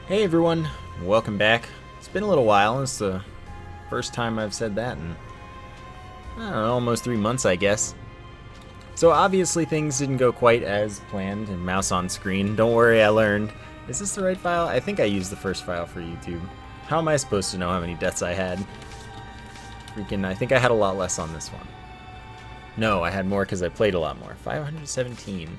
Hey everyone, welcome back. It's been a little while. It's the first time I've said that in, I don't know, almost 3 months, I guess. So obviously things didn't go quite as planned, and mouse on screen. Don't worry, I learned. Is this the right file? I think I used the first file for YouTube. How am I supposed to know how many deaths I had? Freaking, I think I had a lot less on this one. No, I had more because I played a lot more. 517.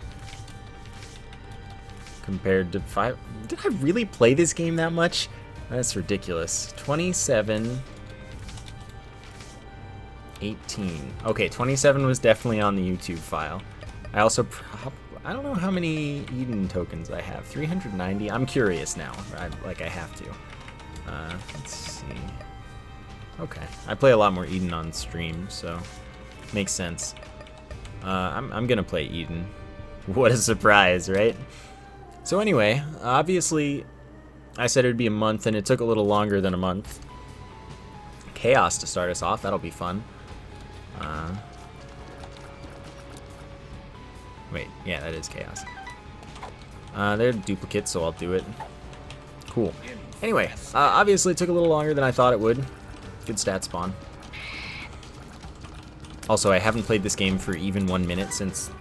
Compared to 5. Did I really play this game that much? That's ridiculous. 27. 18. Okay, 27 was definitely on the YouTube file. I also I don't know how many Eden tokens I have. 390. I'm curious now. I have to. Let's see. Okay, I play a lot more Eden on stream, so makes sense. I'm gonna play Eden. What a surprise, right? So anyway, obviously, I said it would be a month, and it took a little longer than a month. Chaos to start us off, that'll be fun. Wait, yeah, that is Chaos. They're duplicates, so I'll do it. Cool. Anyway, obviously it took a little longer than I thought it would. Good stat spawn. Also, I haven't played this game for even 1 minute since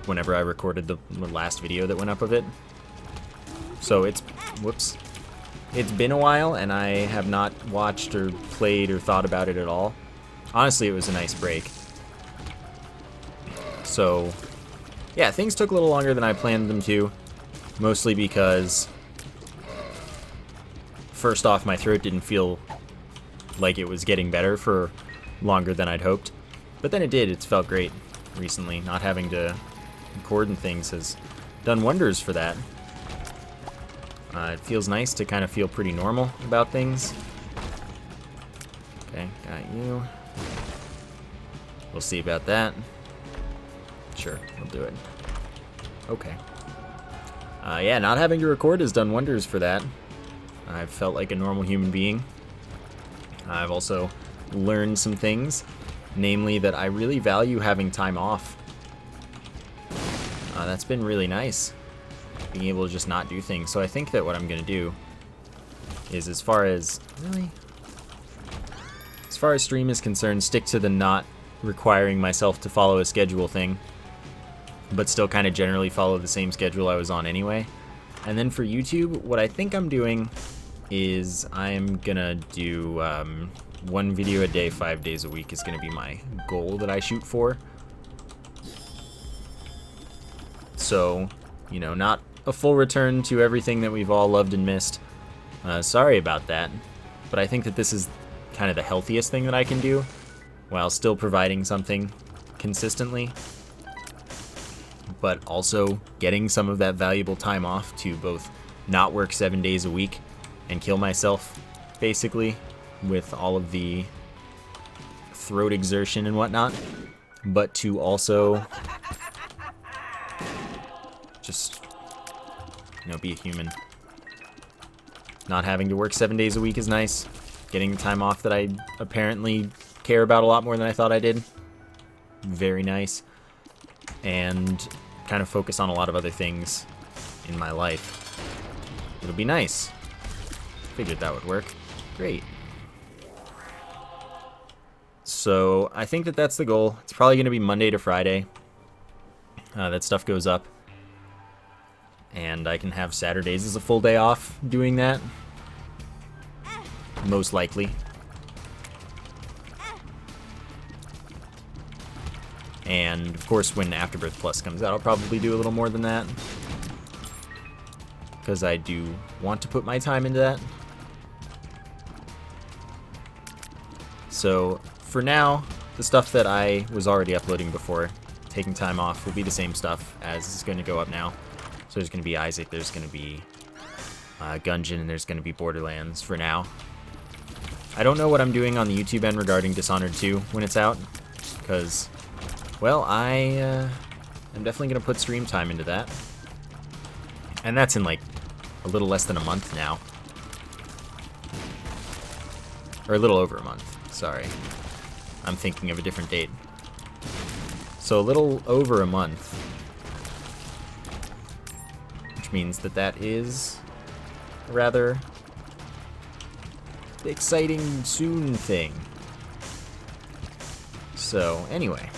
whenever I recorded the last video that went up of it. So it's been a while, and I have not watched or played or thought about it at all. Honestly, it was a nice break. So yeah, things took a little longer than I planned them to, mostly because first off, my throat didn't feel like it was getting better for longer than I'd hoped, but then it did. It's felt great recently. Not having to record and things has done wonders for that. It feels nice to kind of feel pretty normal about things. Okay, got you. We'll see about that. Sure, we'll do it. Okay. Yeah, not having to record has done wonders for that. I've felt like a normal human being. I've also learned some things, namely that I really value having time off. That's been really nice, being able to just not do things. So I think that what I'm gonna do is, as far as stream is concerned, stick to the not requiring myself to follow a schedule thing, but still kind of generally follow the same schedule I was on anyway. And then for YouTube, what I think I'm doing is I'm gonna do 1 video a day, 5 days a week is gonna be my goal that I shoot for. So, you know, not a full return to everything that we've all loved and missed. Sorry about that, but I think that this is kind of the healthiest thing that I can do, while still providing something consistently, but also getting some of that valuable time off to both not work 7 days a week and kill myself, basically, with all of the throat exertion and whatnot, but to also just, you know, be a human. Not having to work 7 days a week is nice. Getting time off that I apparently care about a lot more than I thought I did. Very nice. And kind of focus on a lot of other things in my life. It'll be nice. Figured that would work. Great. So I think that that's the goal. It's probably going to be Monday to Friday. That stuff goes up. And I can have Saturdays as a full day off doing that. Most likely. And of course, when Afterbirth Plus comes out, I'll probably do a little more than that, because I do want to put my time into that. So for now, the stuff that I was already uploading before taking time off will be the same stuff as is going to go up now. So there's going to be Isaac, there's going to be Gungeon, and there's going to be Borderlands for now. I don't know what I'm doing on the YouTube end regarding Dishonored 2 when it's out, because, well, I'm definitely going to put stream time into that. And that's in like a little less than a month now. Or a little over a month, sorry. I'm thinking of a different date. So a little over a month. Which means that that is rather exciting soon thing. So, anyway.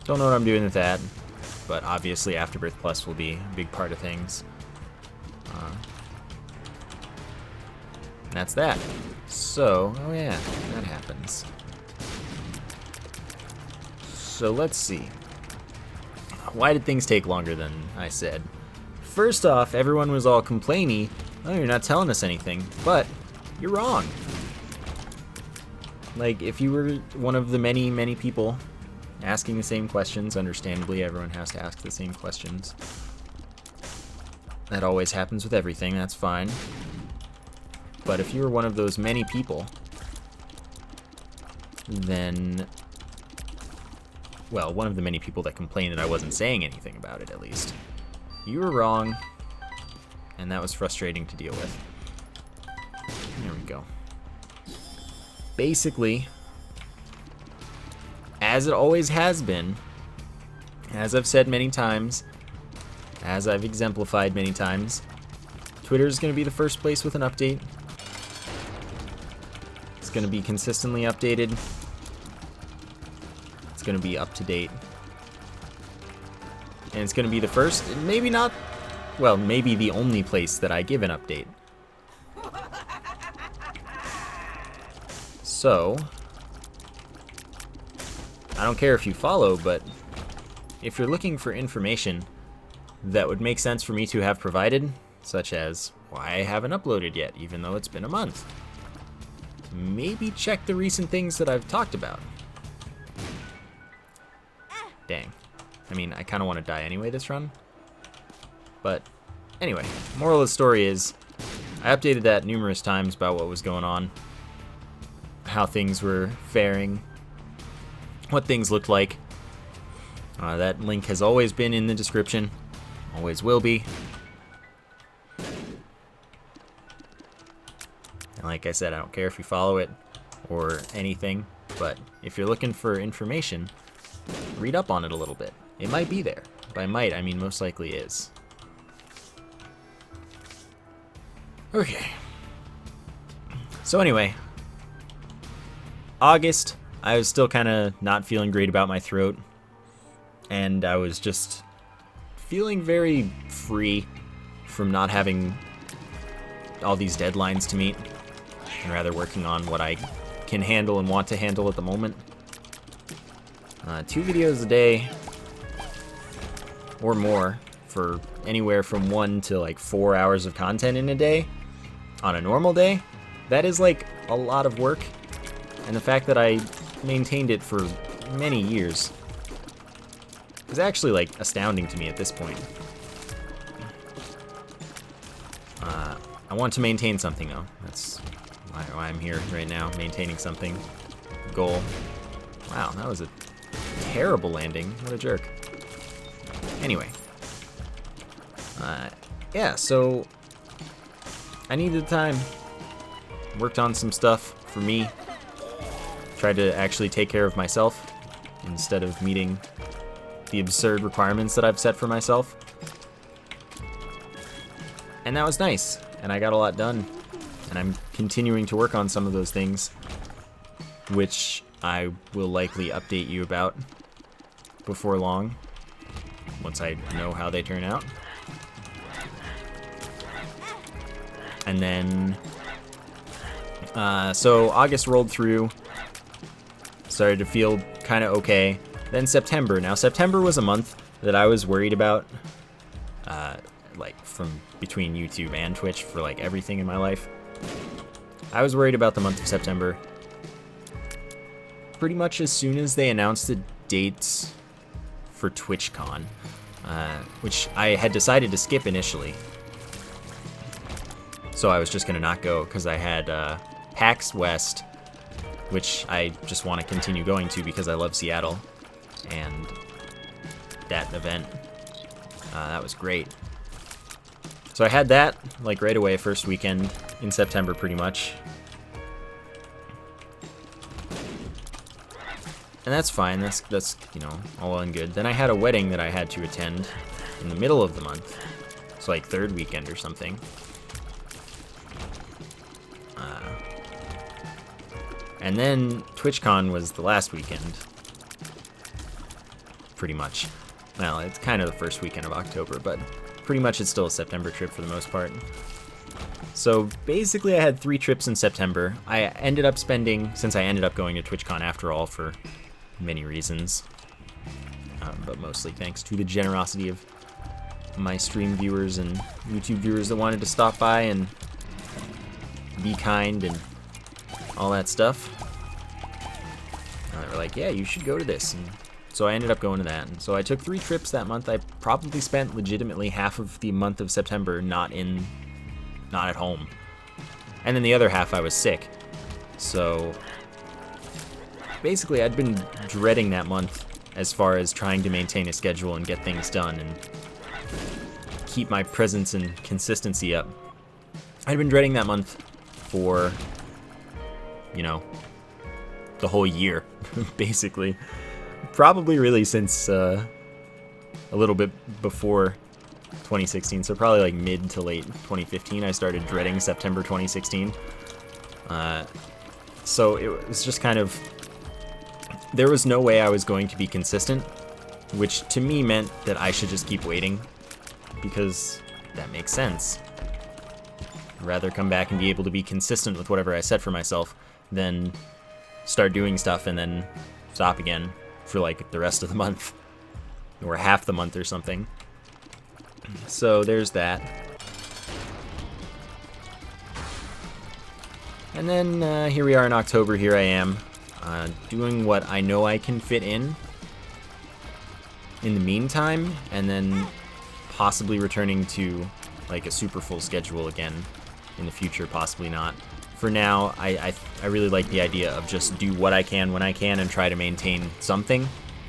Don't know what I'm doing with that, but obviously Afterbirth Plus will be a big part of things. That's that. So, oh yeah, that happens. So let's see. Why did things take longer than I said? First off, everyone was all complainy. Oh, you're not telling us anything. But you're wrong. Like, if you were one of the many, many people asking the same questions, understandably, everyone has to ask the same questions. That always happens with everything, that's fine. But if you were one of those many people, then, well, one of the many people that complained that I wasn't saying anything about it, at least, you were wrong, and that was frustrating to deal with. There we go. Basically, as it always has been, as I've said many times, as I've exemplified many times, Twitter is going to be the first place with an update. It's going to be consistently updated. It's going to be up to date. And it's going to be the first, maybe not, well, maybe the only place that I give an update. So, I don't care if you follow, but if you're looking for information that would make sense for me to have provided, such as why I haven't uploaded yet, even though it's been a month, maybe check the recent things that I've talked about. Dang. I mean, I kind of want to die anyway this run. But anyway, moral of the story is, I updated that numerous times about what was going on, how things were faring, what things looked like. That link has always been in the description, always will be. And like I said, I don't care if you follow it or anything, but if you're looking for information, read up on it a little bit. It might be there. By might, I mean most likely is. Okay. So anyway, August, I was still kind of not feeling great about my throat, and I was just feeling very free from not having all these deadlines to meet, and rather working on what I can handle and want to handle at the moment. 2 videos a day or more for anywhere from 1 to like 4 hours of content in a day on a normal day, that is like a lot of work. And the fact that I maintained it for many years is actually like astounding to me at this point. I want to maintain something though. That's why I'm here right now, maintaining something. Goal. Wow, that was a terrible landing. What a jerk. Anyway. Yeah, so I needed time. Worked on some stuff for me. Tried to actually take care of myself instead of meeting the absurd requirements that I've set for myself. And that was nice, and I got a lot done. And I'm continuing to work on some of those things, which I will likely update you about before long, once I know how they turn out. And then, so August rolled through, started to feel kind of okay. Then September. Now September was a month that I was worried about, like from between YouTube and Twitch for like everything in my life. I was worried about the month of September. Pretty much as soon as they announced the dates for TwitchCon, which I had decided to skip initially. So I was just gonna not go because I had PAX West, which I just want to continue going to because I love Seattle, and that event, that was great. So I had that like right away, first weekend in September pretty much. And that's fine, that's you know, all well and good. Then I had a wedding that I had to attend in the middle of the month. It's like third weekend or something. And then TwitchCon was the last weekend. Pretty much. Well, it's kind of the first weekend of October, but pretty much it's still a September trip for the most part. So basically I had 3 trips in September. I ended up spending, since I ended up going to TwitchCon after all for many reasons, but mostly thanks to the generosity of my stream viewers and YouTube viewers that wanted to stop by and be kind and all that stuff. They were like, yeah, you should go to this. And so I ended up going to that. And so I took 3 trips that month. I probably spent legitimately half of the month of September not at home. And then the other half I was sick. So basically I'd been dreading that month as far as trying to maintain a schedule and get things done and keep my presence and consistency up. I'd been dreading that month for, you know, the whole year, basically. Probably really since a little bit before 2016, so probably like mid to late 2015, I started dreading September 2016. So it was just kind of, there was no way I was going to be consistent, which to me meant that I should just keep waiting, because that makes sense. I'd rather come back and be able to be consistent with whatever I set for myself than start doing stuff and then stop again for like the rest of the month or half the month or something. So there's that. And then here we are in October. Here I am doing what I know I can fit in the meantime, and then possibly returning to like a super full schedule again in the future, possibly not. For now, I really like the idea of just do what I can when I can and try to maintain something,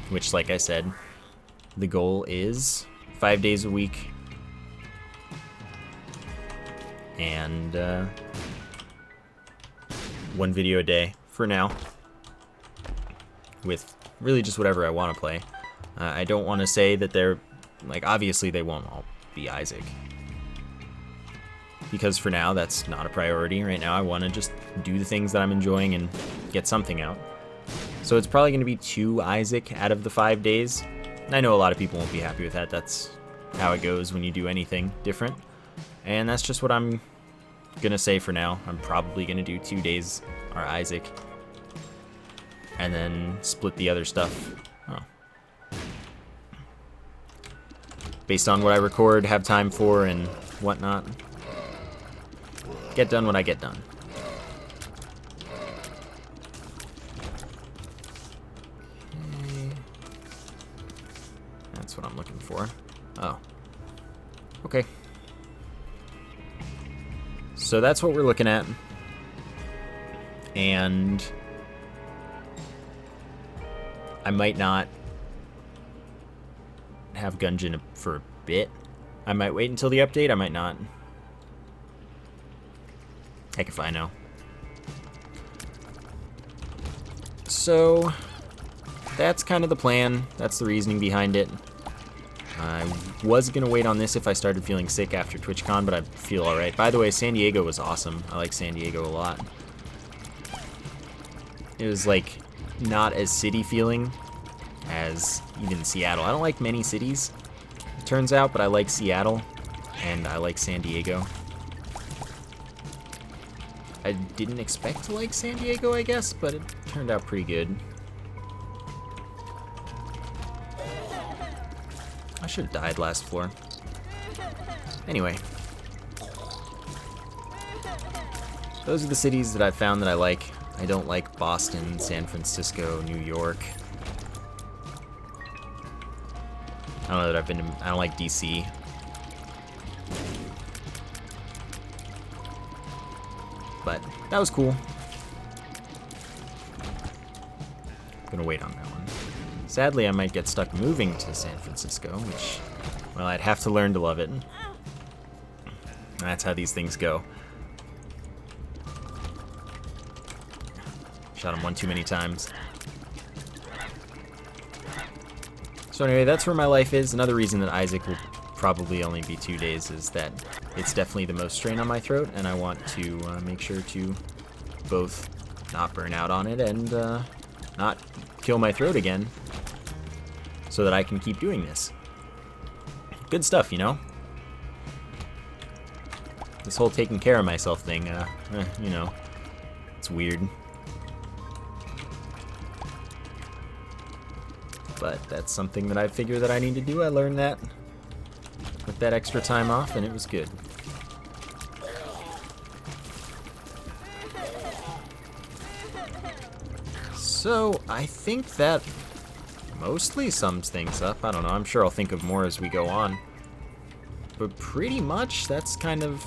which, like I said, the goal is 5 days a week and 1 video a day for now, with really just whatever I want to play. I don't want to say that they're, like, obviously they won't all be Isaac, because for now that's not a priority. Right now I want to just do the things that I'm enjoying and get something out. So it's probably going to be 2 Isaac out of the 5 days. I know a lot of people won't be happy with that. That's how it goes when you do anything different. And that's just what I'm going to say for now. I'm probably going to do 2 days are Isaac, and then split the other stuff. Oh. Based on what I record, have time for, and whatnot. Get done when I get done. Okay. That's what I'm looking for. Oh. Okay. So that's what we're looking at. And I might not have Gungeon for a bit. I might wait until the update. I might not. Heck if I know. So that's kind of the plan. That's the reasoning behind it. I was going to wait on this if I started feeling sick after TwitchCon, but I feel alright. By the way, San Diego was awesome. I like San Diego a lot. It was like not as city feeling as even Seattle. I don't like many cities, it turns out, but I like Seattle and I like San Diego. I didn't expect to like San Diego, I guess, but it turned out pretty good. I should have died last floor. Anyway. Those are the cities that I've found that I like. I don't like Boston, San Francisco, New York. I don't know that I've been to, I don't like DC. But that was cool. Gonna wait on that one. Sadly, I might get stuck moving to San Francisco, which, well, I'd have to learn to love it. That's how these things go. Shot him one too many times. So anyway, that's where my life is. Another reason that Isaac will probably only be 2 days is that it's definitely the most strain on my throat, and I want to make sure to both not burn out on it and not kill my throat again so that I can keep doing this. Good stuff, you know? This whole taking care of myself thing, you know, it's weird. But that's something that I figure that I need to do. I learned that with that extra time off, and it was good. So, I think that mostly sums things up. I don't know, I'm sure I'll think of more as we go on. But pretty much, that's kind of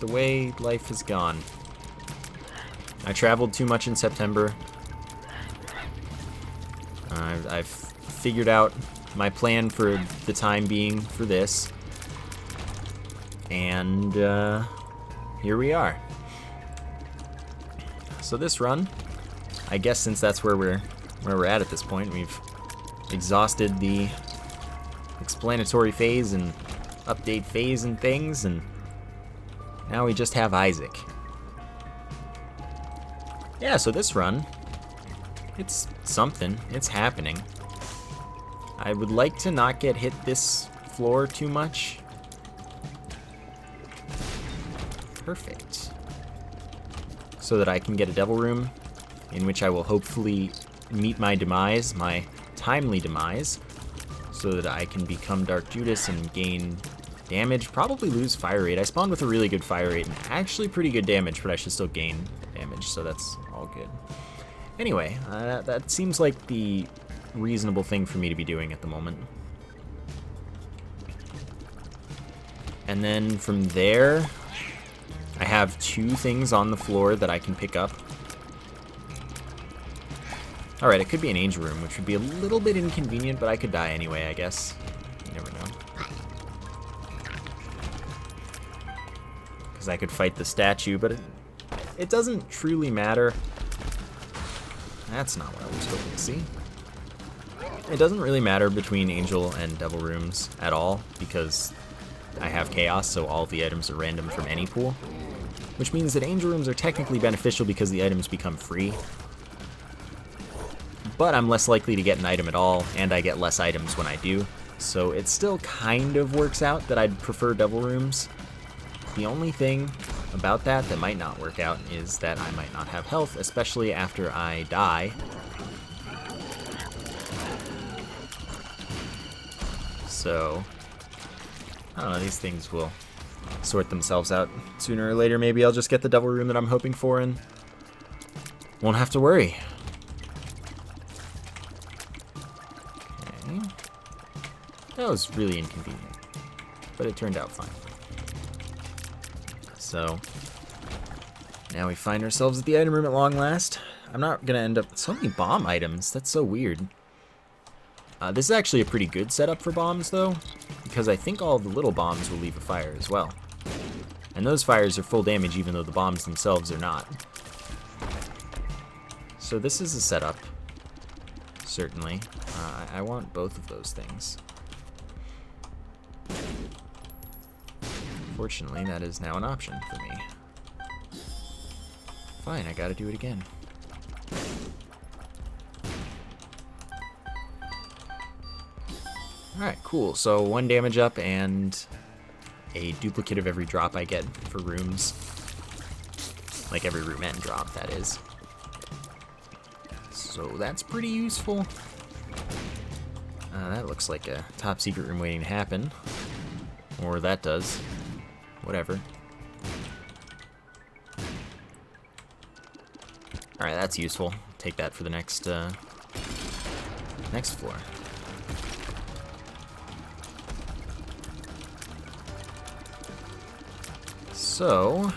the way life has gone. I traveled too much in September. I've figured out my plan for the time being for this. And here we are. So this run, I guess since that's where we're at this point, we've exhausted the explanatory phase and update phase and things, and now we just have Isaac. Yeah, so this run, it's something. It's happening. I would like to not get hit this floor too much. Perfect. So that I can get a devil room in which I will hopefully meet my demise, my timely demise, so that I can become Dark Judas and gain damage, probably lose fire rate. I spawned with a really good fire rate and actually pretty good damage, but I should still gain damage, so that's all good. Anyway, that seems like the reasonable thing for me to be doing at the moment. And then from there, I have 2 things on the floor that I can pick up. Alright, it could be an angel room, which would be a little bit inconvenient, but I could die anyway, I guess. You never know. Because I could fight the statue, but it doesn't truly matter. That's not what I was hoping to see. It doesn't really matter between angel and devil rooms at all, because I have chaos, so all of the items are random from any pool. Which means that angel rooms are technically beneficial because the items become free. But I'm less likely to get an item at all, and I get less items when I do. So it still kind of works out that I'd prefer devil rooms. The only thing about that might not work out is that I might not have health, especially after I die. So, I don't know, these things will sort themselves out sooner or later. Maybe I'll just get the devil room that I'm hoping for and won't have to worry. Okay. That was really inconvenient, but it turned out fine. So, now we find ourselves at the item room at long last. I'm not going to end up... So many bomb items. That's so weird. This is actually a pretty good setup for bombs, though, because I think all of the little bombs will leave a fire as well. And those fires are full damage, even though the bombs themselves are not. So this is a setup, certainly. I want both of those things. Fortunately, that is now an option for me. Fine, I gotta do it again. Alright, cool. So 1 damage up and a duplicate of every drop I get for rooms. Like every room end drop, that is. So that's pretty useful. That looks like a top secret room waiting to happen. Or that does. Whatever. Alright, that's useful. Take that for the next floor. So,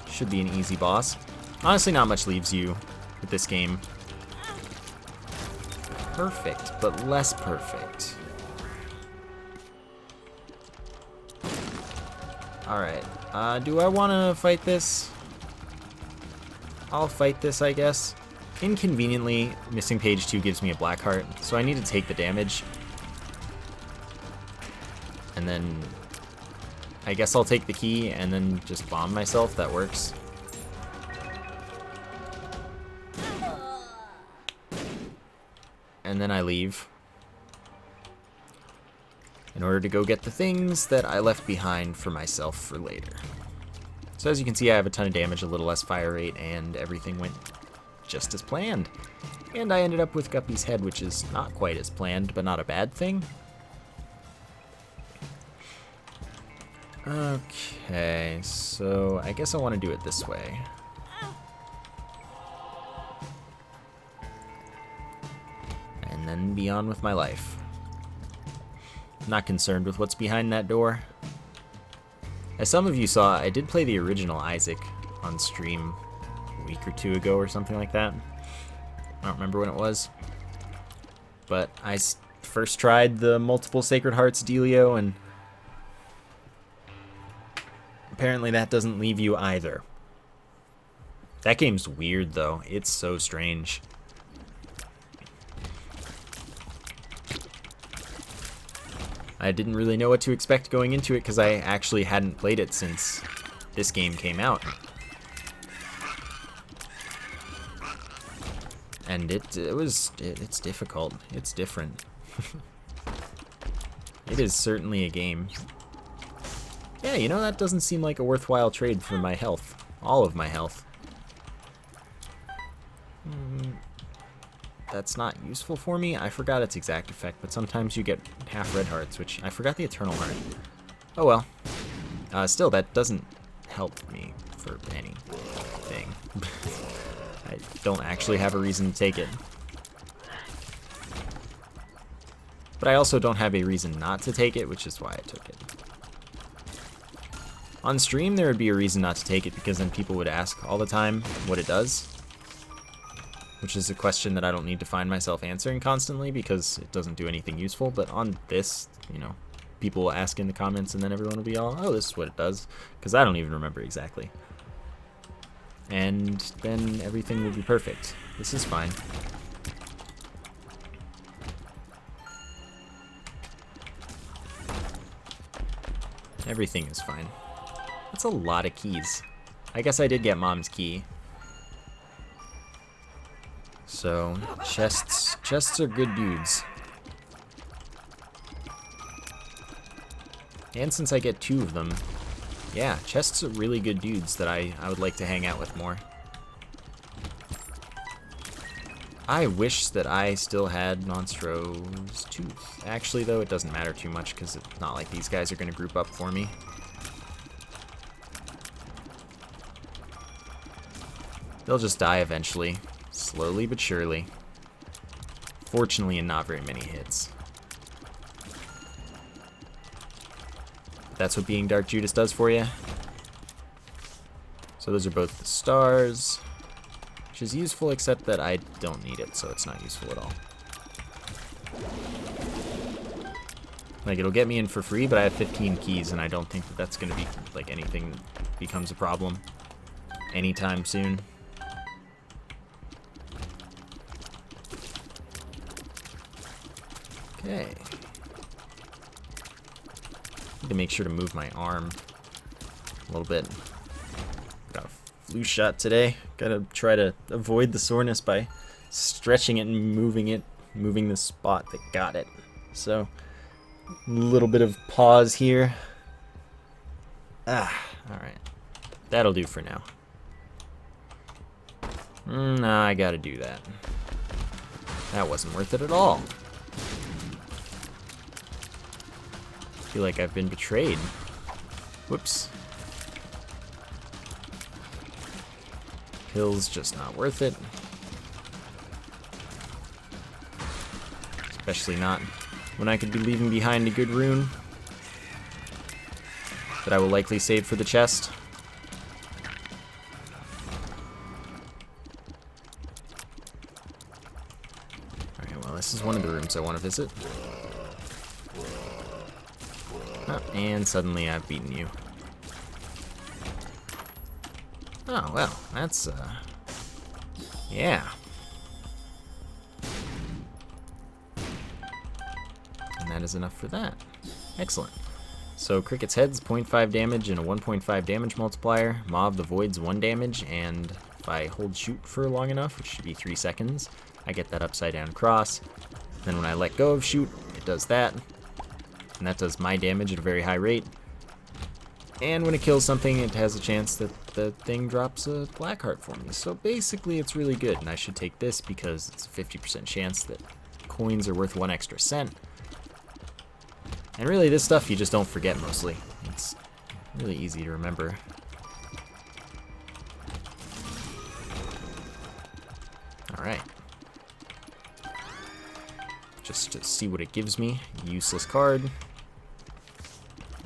should be an easy boss. Honestly, not much leaves you with this game. Perfect, but less perfect. Alright, do I want to fight this? I'll fight this, I guess. Inconveniently, missing page 2 gives me a black heart, so I need to take the damage. And then I guess I'll take the key and then just bomb myself. That works. And then I leave in order to go get the things that I left behind for myself for later. So as you can see, I have a ton of damage, a little less fire rate, and everything went just as planned. And I ended up with Guppy's head, which is not quite as planned, but not a bad thing. Okay, so I guess I want to do it this way. And then be on with my life. Not concerned with what's behind that door. As some of you saw, I did play the original Isaac on stream a week or two ago or something like that. I don't remember when it was. But I first tried the multiple Sacred Hearts dealio, and apparently that doesn't leave you either. That game's weird though. It's so strange. I didn't really know what to expect going into it because I actually hadn't played it since this game came out. And it's difficult. It's different. It is certainly a game. Yeah, you know, that doesn't seem like a worthwhile trade for my health. All of my health. That's not useful for me. I forgot its exact effect, but sometimes you get half red hearts, which I forgot the eternal heart. Oh well. Still, that doesn't help me for anything. I don't actually have a reason to take it. But I also don't have a reason not to take it, which is why I took it. On stream, there would be a reason not to take it, because then people would ask all the time what it does. Which is a question that I don't need to find myself answering constantly because it doesn't do anything useful. But on this, you know, people will ask in the comments and then everyone will be all, oh, this is what it does. Because I don't even remember exactly. And then everything will be perfect. This is fine. Everything is fine. That's a lot of keys. I guess I did get Mom's key. So, chests are good dudes. And since I get 2 of them, yeah, chests are really good dudes that I would like to hang out with more. I wish that I still had Monstro's tooth. Actually, though, it doesn't matter too much because it's not like these guys are going to group up for me. They'll just die eventually. Slowly but surely. Fortunately, and not very many hits. That's what being Dark Judas does for you. So those are both the stars, which is useful except that I don't need it, so it's not useful at all. Like, it'll get me in for free, but I have 15 keys, and I don't think that that's going to be, like, anything that becomes a problem anytime soon. Okay. Need to make sure to move my arm a little bit. Got a flu shot today. Gotta try to avoid the soreness by stretching it and moving the spot that got it. So, a little bit of pause here. Alright. That'll do for now. Nah, I gotta do that. That wasn't worth it at all. I feel like I've been betrayed. Whoops. Pill's just not worth it. Especially not when I could be leaving behind a good rune that I will likely save for the chest. Alright, well, this is one of the rooms I want to visit. And suddenly I've beaten you. Oh, well, that's, yeah. And that is enough for that. Excellent. So Cricket's head's 0.5 damage and a 1.5 damage multiplier. Maw of the Void's 1 damage, and if I hold shoot for long enough, which should be 3 seconds, I get that upside down cross. Then when I let go of shoot, it does that. And that does my damage at a very high rate. And when it kills something, it has a chance that the thing drops a black heart for me. So basically it's really good, and I should take this because it's a 50% chance that coins are worth 1 extra cent. And really, this stuff you just don't forget mostly. It's really easy to remember. Alright. Just to see what it gives me. Useless card.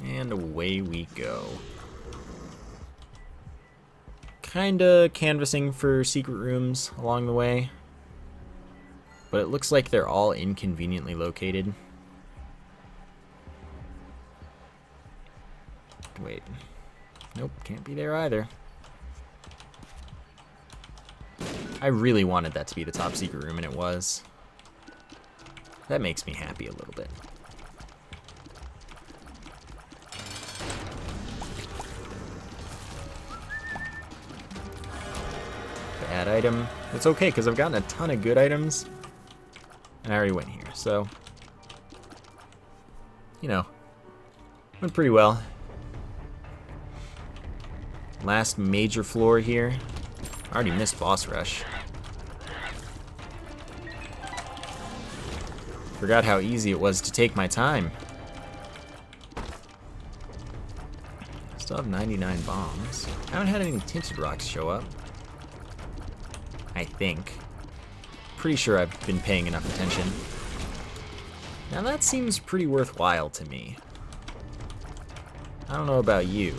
And away we go. Kinda canvassing for secret rooms along the way. But it looks like they're all inconveniently located. Wait. Nope, can't be there either. I really wanted that to be the top secret room, and it was. That makes me happy a little bit. Bad item. It's okay, because I've gotten a ton of good items. And I already went here, so... You know. Went pretty well. Last major floor here. I already missed boss rush. Forgot how easy it was to take my time. Still have 99 bombs. I haven't had any tinted rocks show up. I think. Pretty sure I've been paying enough attention. Now that seems pretty worthwhile to me. I don't know about you,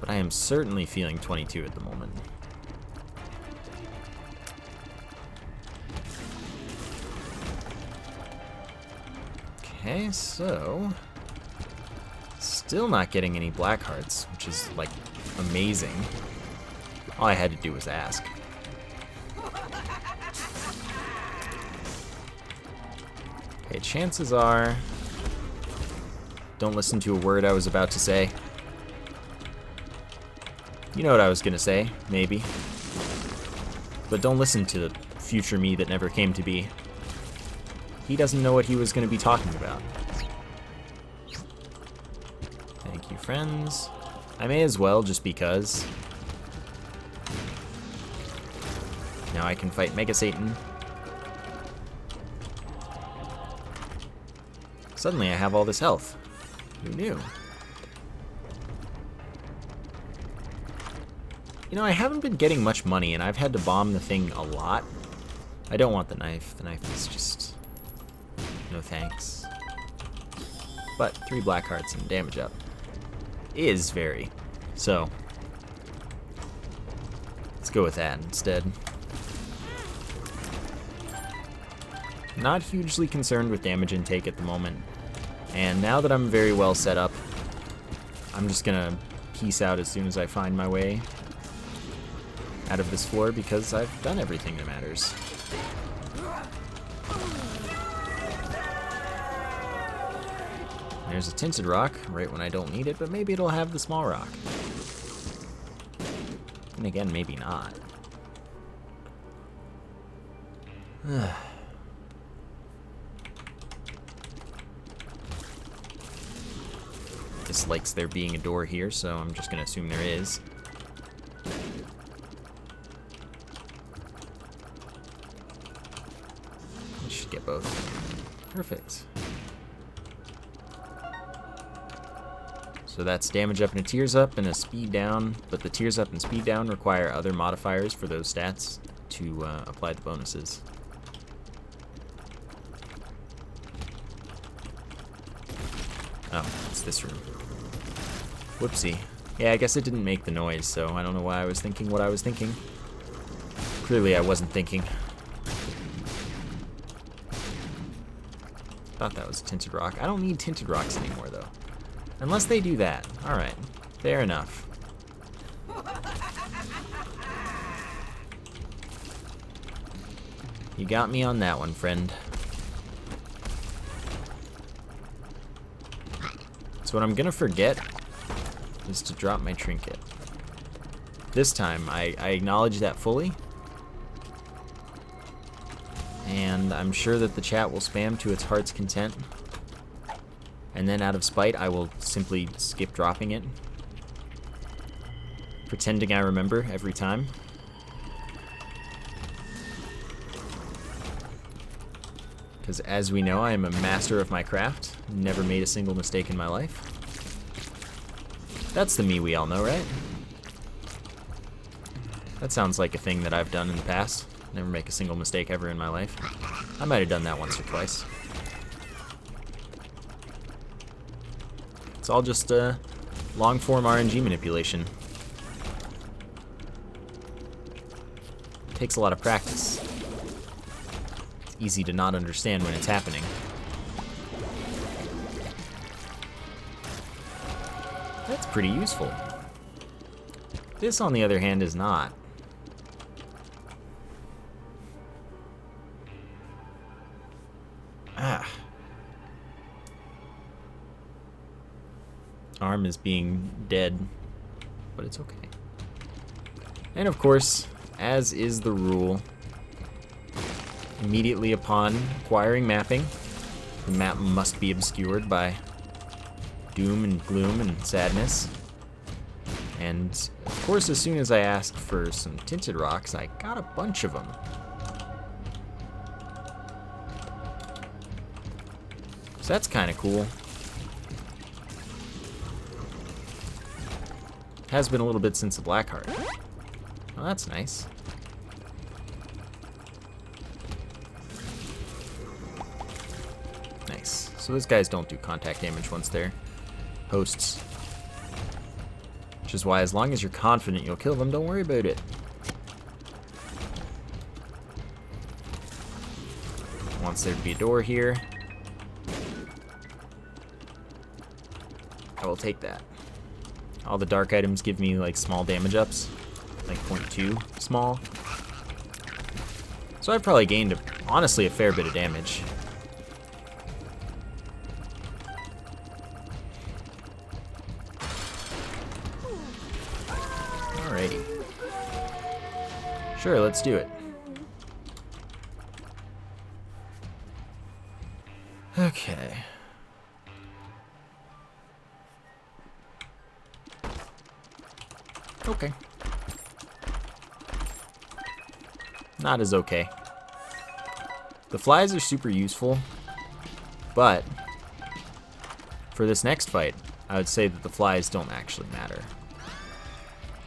but I am certainly feeling 22 at the moment. Okay, so... Still not getting any black hearts, which is, like, amazing. All I had to do was ask. Okay, chances are... Don't listen to a word I was about to say. You know what I was gonna say, maybe. But don't listen to the future me that never came to be. He doesn't know what he was gonna be talking about. Thank you, friends. I may as well, just because. Now I can fight Mega Satan. Suddenly I have all this health. Who knew? You know, I haven't been getting much money, and I've had to bomb the thing a lot. I don't want the knife. The knife is just... no thanks. But 3 black hearts and damage up is very. So, let's go with that instead. Not hugely concerned with damage intake at the moment. And now that I'm very well set up, I'm just gonna peace out as soon as I find my way out of this floor, because I've done everything that matters. There's a tinted rock right when I don't need it, but maybe it'll have the small rock. And again, maybe not. Dislikes there being a door here, so I'm just gonna assume there is. I should get both. Perfect. So that's damage up and a tears up and a speed down, but the tears up and speed down require other modifiers for those stats to apply the bonuses. Oh, it's this room. Whoopsie. Yeah, I guess it didn't make the noise, so I don't know why I was thinking what I was thinking. Clearly I wasn't thinking. Thought that was a tinted rock. I don't need tinted rocks anymore, though. Unless they do that. Alright. Fair enough. You got me on that one, friend. So what I'm gonna forget is to drop my trinket. This time, I acknowledge that fully. And I'm sure that the chat will spam to its heart's content. And then out of spite, I will simply skip dropping it. Pretending I remember every time. Because as we know, I am a master of my craft. Never made a single mistake in my life. That's the me we all know, right? That sounds like a thing that I've done in the past. Never make a single mistake ever in my life. I might have done that once or twice. It's all just long-form RNG manipulation. Takes a lot of practice. It's easy to not understand when it's happening. That's pretty useful. This, on the other hand, is not. Ah. Arm is being dead, but it's okay. And of course, as is the rule, immediately upon acquiring mapping, the map must be obscured by doom and gloom and sadness. And of course, as soon as I asked for some tinted rocks, I got a bunch of them. So that's kind of cool. Has been a little bit since the Blackheart. Well, that's nice. Nice. So those guys don't do contact damage once they're hosts. Which is why, as long as you're confident you'll kill them, don't worry about it. Wants there to be a door here. I will take that. All the dark items give me like small damage ups, like 0.2 small. So I've probably gained, honestly, a fair bit of damage. Alrighty. Sure, let's do it. Okay. Okay. Not as okay. The flies are super useful, but for this next fight, I would say that the flies don't actually matter.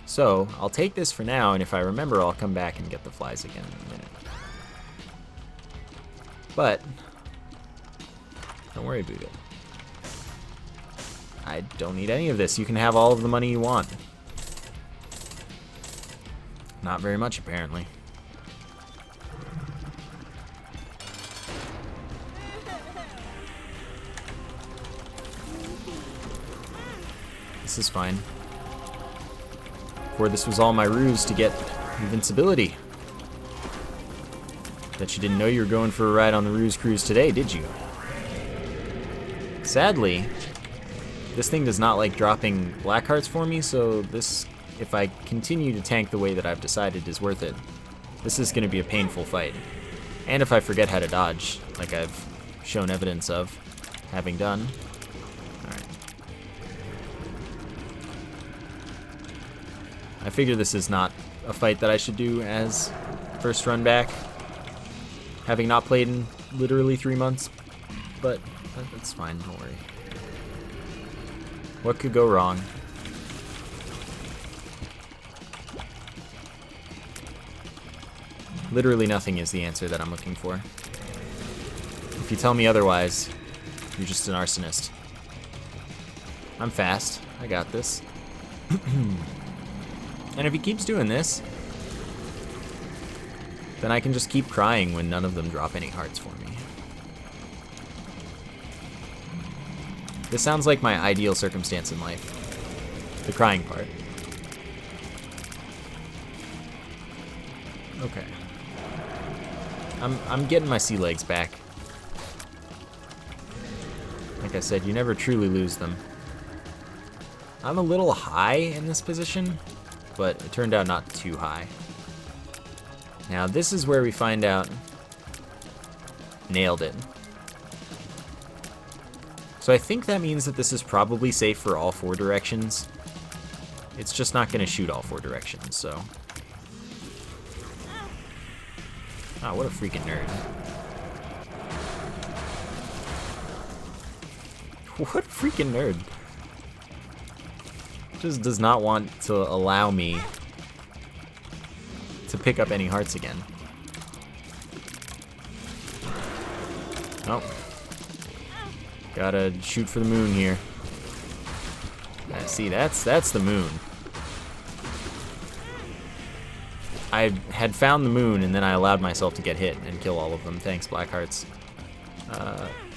So, I'll take this for now, and if I remember, I'll come back and get the flies again in a minute. But don't worry about it. I don't need any of this. You can have all of the money you want. Not very much, apparently. This is fine. For this was all my ruse to get invincibility. Bet you didn't know you were going for a ride on the Ruse Cruise today, did you? Sadly, this thing does not like dropping black hearts for me, so this, if I continue to tank the way that I've decided, is worth it. This is going to be a painful fight. And if I forget how to dodge, like I've shown evidence of having done. Alright. I figure this is not a fight that I should do as first run back, having not played in literally 3 months, but that's fine, don't worry. What could go wrong? Literally nothing is the answer that I'm looking for. If you tell me otherwise, you're just an arsonist. I'm fast. I got this. And if he keeps doing this, then I can just keep crying when none of them drop any hearts for me. This sounds like my ideal circumstance in life. The crying part. Okay. I'm getting my sea legs back. Like I said, you never truly lose them. I'm a little high in this position, but it turned out not too high. Now this is where we find out. Nailed it. So I think that means that this is probably safe for all 4 directions. It's just not going to shoot all 4 directions, so. Oh, what a freaking nerd. What a freaking nerd. Just does not want to allow me to pick up any hearts again. Oh. Gotta shoot for the moon here. See, that's the moon. I had found the moon, and then I allowed myself to get hit and kill all of them. Thanks, Black Hearts.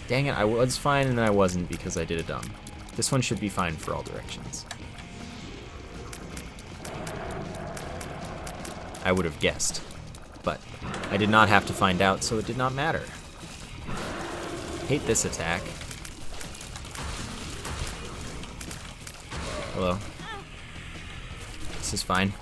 Dang it, I was fine, and then I wasn't because I did a dumb. This one should be fine for all directions. I would have guessed, but I did not have to find out, so it did not matter. Hate this attack. Hello. This is fine.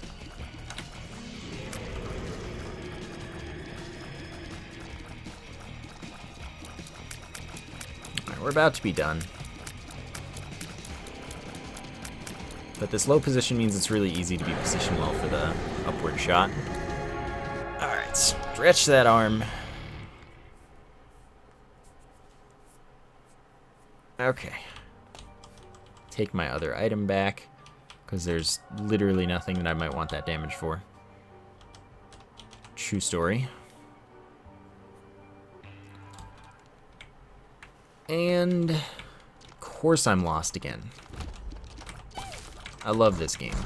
Alright, we're about to be done. But this low position means it's really easy to be positioned well for the upward shot. Alright, stretch that arm. Okay. Take my other item back, because there's literally nothing that I might want that damage for. True story. And of course I'm lost again. I love this game.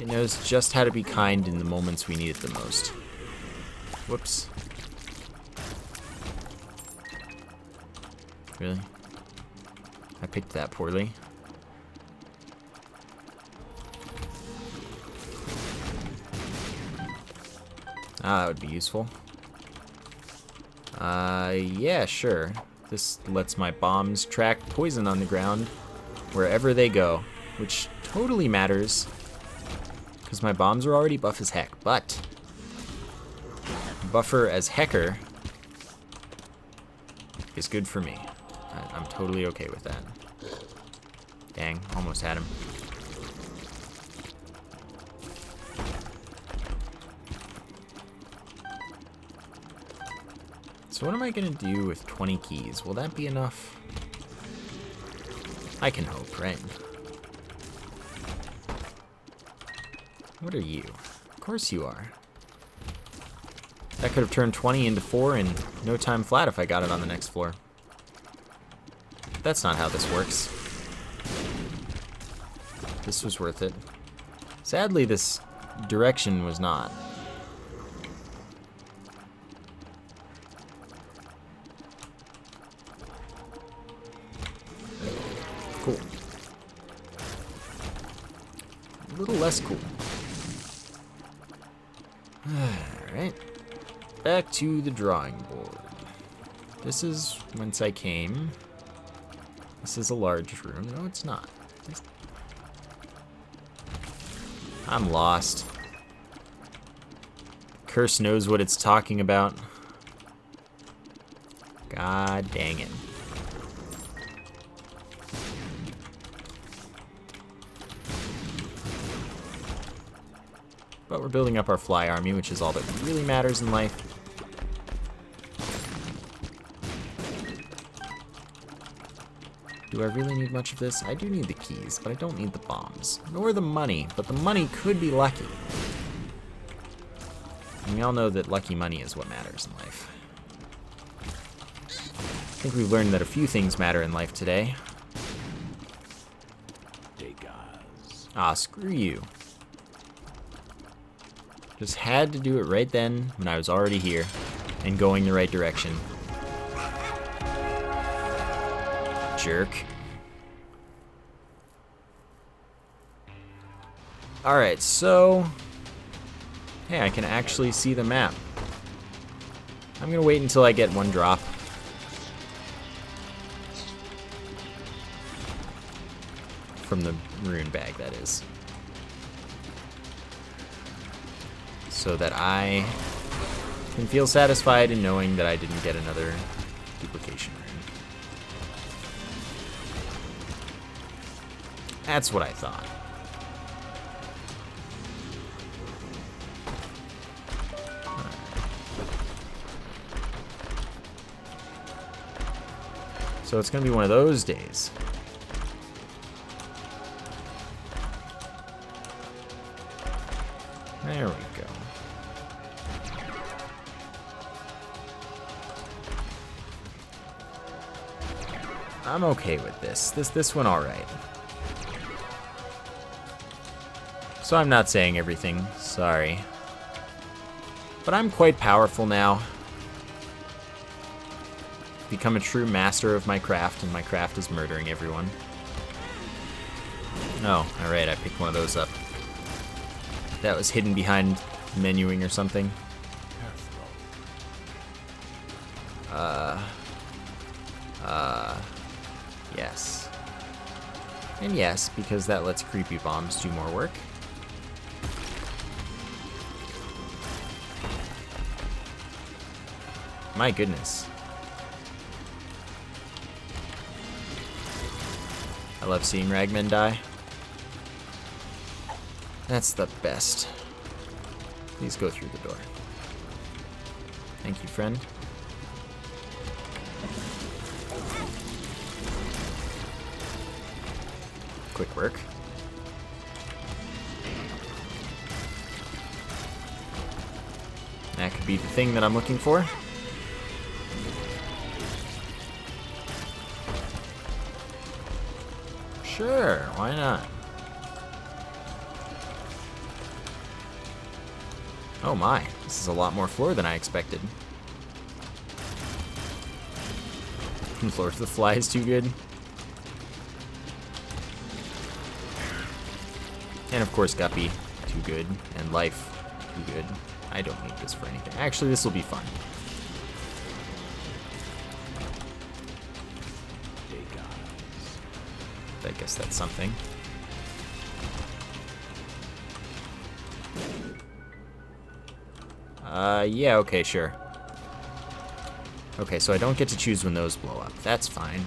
It knows just how to be kind in the moments we need it the most. Whoops. Really? I picked that poorly. Ah, that would be useful. Yeah, sure. This lets my bombs track poison on the ground wherever they go, which totally matters because my bombs are already buff as heck, but buffer as hecker is good for me. I'm totally okay with that. Dang, almost had him. So what am I gonna do with 20 keys? Will that be enough? I can hope, right? What are you? Of course you are. That could have turned 20 into 4 in no time flat if I got it on the next floor. That's not how this works. This was worth it. Sadly, this direction was not. Cool. A little less cool. Alright. Back to the drawing board. This is whence I came. This is a large room. No, it's not. I'm lost. Curse knows what it's talking about. God dang it. But we're building up our fly army, which is all that really matters in life. Do I really need much of this? I do need the keys, but I don't need the bombs. Nor the money, but the money could be lucky. And we all know that lucky money is what matters in life. I think we've learned that a few things matter in life today. Ah, screw you. Just had to do it right then when I was already here and going the right direction. Jerk. Alright, so... Hey, I can actually see the map. I'm gonna wait until I get one drop. From the rune bag, that is. So that I can feel satisfied in knowing that I didn't get another duplication rune. That's what I thought. So it's going to be one of those days. There we go. I'm okay with this. This went all right. So I'm not saying everything, sorry. But I'm quite powerful now. Become a true master of my craft, and my craft is murdering everyone. Oh, alright, I picked one of those up. That was hidden behind menuing or something. Yes. And yes, because that lets creepy bombs do more work. My goodness. I love seeing ragmen die. That's the best. Please go through the door. Thank you, friend. Quick work. That could be the thing that I'm looking for. Sure, why not? Oh my, this is a lot more floor than I expected. Lord of the Fly is too good. And of course Guppy, too good. And Life, too good. I don't need this for anything. Actually, this will be fun. I guess that's something. Yeah, okay, sure. Okay, so I don't get to choose when those blow up. That's fine.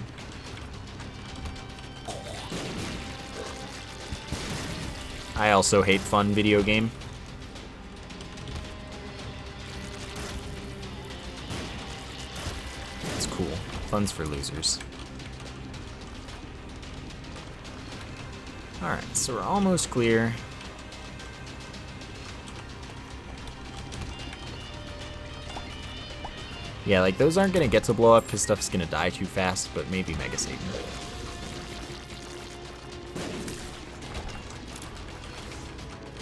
I also hate fun video game. It's cool. Fun's for losers. Alright, so we're almost clear. Yeah, like, those aren't gonna get to blow up because stuff's gonna die too fast, but maybe Mega Satan.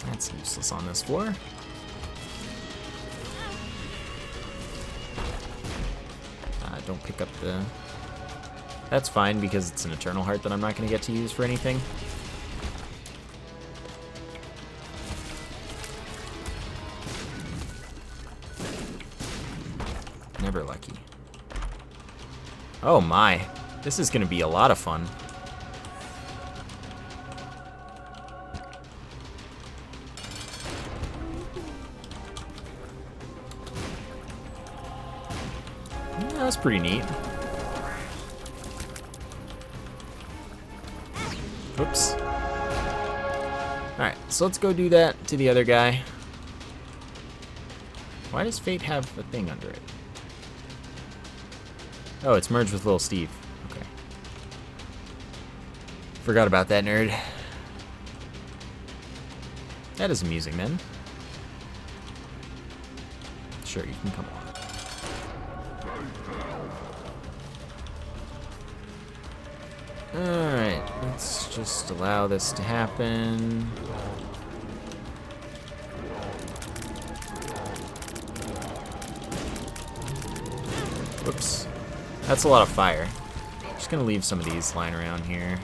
That's useless on this floor. Don't pick up the... That's fine because it's an Eternal Heart that I'm not gonna get to use for anything. Never lucky. Oh my, this is gonna be a lot of fun. Yeah, that was pretty neat. Oops. Alright, so let's go do that to the other guy. Why does Fate have a thing under it? Oh, it's merged with Little Steve. Okay. Forgot about that, nerd. That is amusing, then. Sure, you can come on. Alright, let's just allow this to happen. Whoops. That's a lot of fire. Just gonna leave some of these lying around here.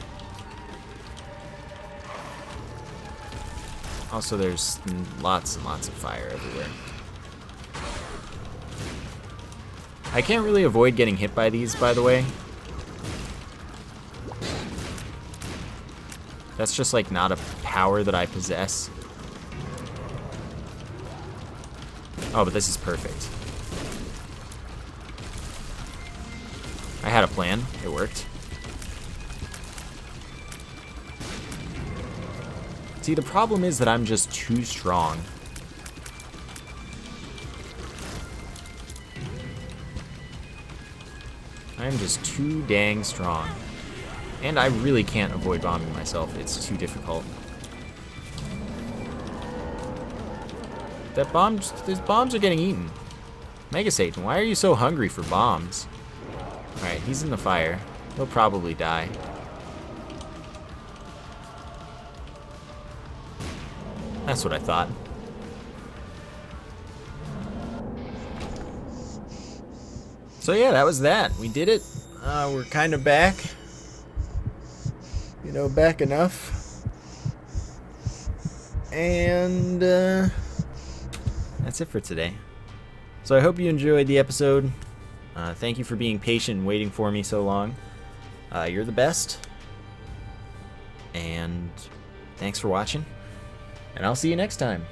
Also, there's lots and lots of fire everywhere. I can't really avoid getting hit by these, by the way. That's just like not a power that I possess. Oh, but this is perfect. I had a plan. It worked. See, the problem is that I'm just too strong. I'm just too dang strong. And I really can't avoid bombing myself. It's too difficult. These bombs are getting eaten. Mega Satan, why are you so hungry for bombs? Alright, he's in the fire. He'll probably die. That's what I thought. So yeah, that was that. We did it. We're kind of back. You know, back enough. And that's it for today. So I hope you enjoyed the episode. Thank you for being patient and waiting for me so long. You're the best. And thanks for watching. And I'll see you next time.